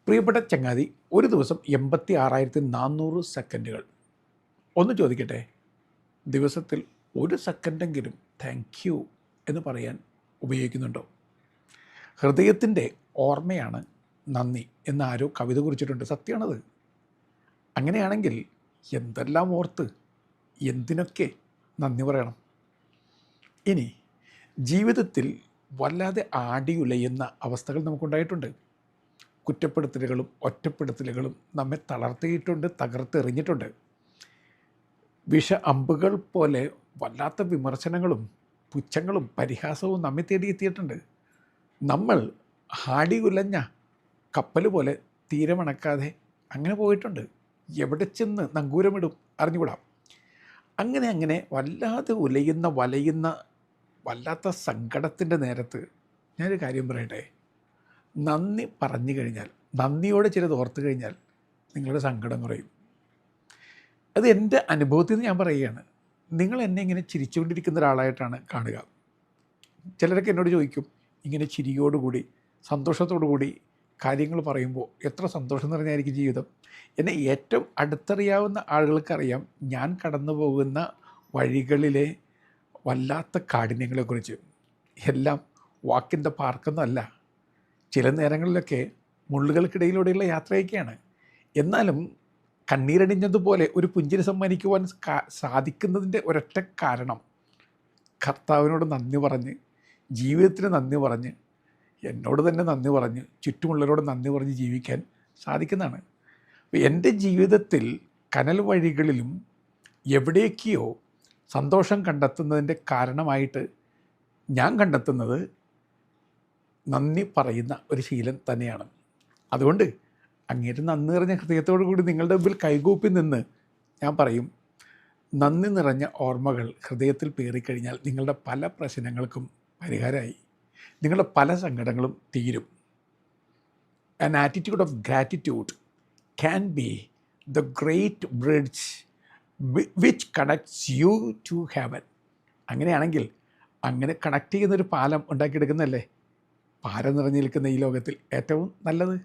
പ്രിയപ്പെട്ട ചങ്ങാതി, ഒരു ദിവസം 86,400 സെക്കൻഡുകൾ. ഒന്ന് ചോദിക്കട്ടെ, ദിവസത്തിൽ ഒരു സെക്കൻഡെങ്കിലും താങ്ക് യു എന്ന് പറയാൻ ഉപയോഗിക്കുന്നുണ്ടോ? ഹൃദയത്തിൻ്റെ ഓർമ്മയാണ് നന്ദി എന്ന് ആരോ കവിത കുറിച്ചിട്ടുണ്ട്. സത്യമാണത്. അങ്ങനെയാണെങ്കിൽ എന്തെല്ലാം ഓർത്ത് എന്തിനൊക്കെ നന്ദി പറയണം? ഇനി ജീവിതത്തിൽ വല്ലാതെ ആടിയുലയുന്ന അവസ്ഥകൾ നമുക്കുണ്ടായിട്ടുണ്ട്. കുറ്റപ്പെടുത്തലുകളും ഒറ്റപ്പെടുത്തലുകളും നമ്മെ തളർത്തിയിട്ടുണ്ട്, തകർത്തെറിഞ്ഞിട്ടുണ്ട്. വിഷ അമ്പുകൾ പോലെ വല്ലാത്ത വിമർശനങ്ങളും പുച്ഛങ്ങളും പരിഹാസവും നമ്മെ തേടിയെത്തിയിട്ടുണ്ട്. നമ്മൾ ആടി ഉലഞ്ഞ കപ്പൽ പോലെ തീരമണക്കാതെ അങ്ങനെ പോയിട്ടുണ്ട്. എവിടെ ചെന്ന് നങ്കൂരമിടും അറിഞ്ഞുകൂടാം. അങ്ങനെ വല്ലാതെ വലയുന്ന വല്ലാത്ത സങ്കടത്തിൻ്റെ നേരത്ത് ഞാനൊരു കാര്യം പറയട്ടെ. നന്ദി പറഞ്ഞു കഴിഞ്ഞാൽ, നന്ദിയോടെ ചിലത് ഓർത്ത് കഴിഞ്ഞാൽ നിങ്ങളുടെ സങ്കടം കുറയും. അത് എൻ്റെ അനുഭവത്തിൽ നിന്ന് ഞാൻ പറയുകയാണ്. നിങ്ങൾ എന്നെ ഇങ്ങനെ ചിരിച്ചുകൊണ്ടിരിക്കുന്ന ഒരാളായിട്ടാണ് കാണുക. ചിലരൊക്കെ എന്നോട് ചോദിക്കും, ഇങ്ങനെ ചിരിയോടുകൂടി സന്തോഷത്തോടു കൂടി കാര്യങ്ങൾ പറയുമ്പോൾ എത്ര സന്തോഷം നിറഞ്ഞായിരിക്കും ജീവിതം. എന്നെ ഏറ്റവും അടുത്തറിയാവുന്ന ആളുകൾക്കറിയാം ഞാൻ കടന്നു പോകുന്ന വഴികളിലെ വല്ലാത്ത കാഠിന്യങ്ങളെക്കുറിച്ച്. എല്ലാം വാക്കിൻ്റെ പാർക്കൊന്നുമല്ല. ചില നേരങ്ങളിലൊക്കെ മുള്ളുകൾക്കിടയിലൂടെയുള്ള യാത്രയൊക്കെയാണ്. എന്നാലും കണ്ണീരണിഞ്ഞതുപോലെ ഒരു പുഞ്ചിരി സമ്മാനിക്കുവാൻ സാധിക്കുന്നതിൻ്റെ ഒരൊറ്റ കാരണം കർത്താവിനോട് നന്ദി പറഞ്ഞ്, ജീവിതത്തിന് നന്ദി പറഞ്ഞ്, എന്നോട് തന്നെ നന്ദി പറഞ്ഞ്, ചുറ്റുമുള്ളവരോട് നന്ദി പറഞ്ഞ് ജീവിക്കാൻ സാധിക്കുന്നതാണ്. അപ്പോൾ എൻ്റെ ജീവിതത്തിൽ കനൽ വഴികളിലും എവിടേക്കെയോ സന്തോഷം കണ്ടെത്തുന്നതിൻ്റെ കാരണമായിട്ട് ഞാൻ കണ്ടെത്തുന്നത് നന്ദി പറയുന്ന ഒരു ശീലം തന്നെയാണ്. അതുകൊണ്ട് അങ്ങേറ്റം നന്ദി നിറഞ്ഞ ഹൃദയത്തോടു കൂടി നിങ്ങളുടെ മുമ്പിൽ കൈകൂപ്പി നിന്ന് ഞാൻ പറയും, നന്ദി നിറഞ്ഞ ഓർമ്മകൾ ഹൃദയത്തിൽ പേറിക്കഴിഞ്ഞാൽ നിങ്ങളുടെ പല പ്രശ്നങ്ങൾക്കും പരിഹാരമായി, നിങ്ങളുടെ പല സങ്കടങ്ങളും തീരും. An attitude of gratitude can be the great bridge which connects you to heaven. അങ്ങനെയാണെങ്കിൽ അങ്ങനെ കണക്ട് ചെയ്യുന്നൊരു പാലം ഉണ്ടാക്കിയെടുക്കുന്നതല്ലേ പാരം നിറഞ്ഞു നിൽക്കുന്ന ഈ ലോകത്തിൽ ഏറ്റവും നല്ലത്.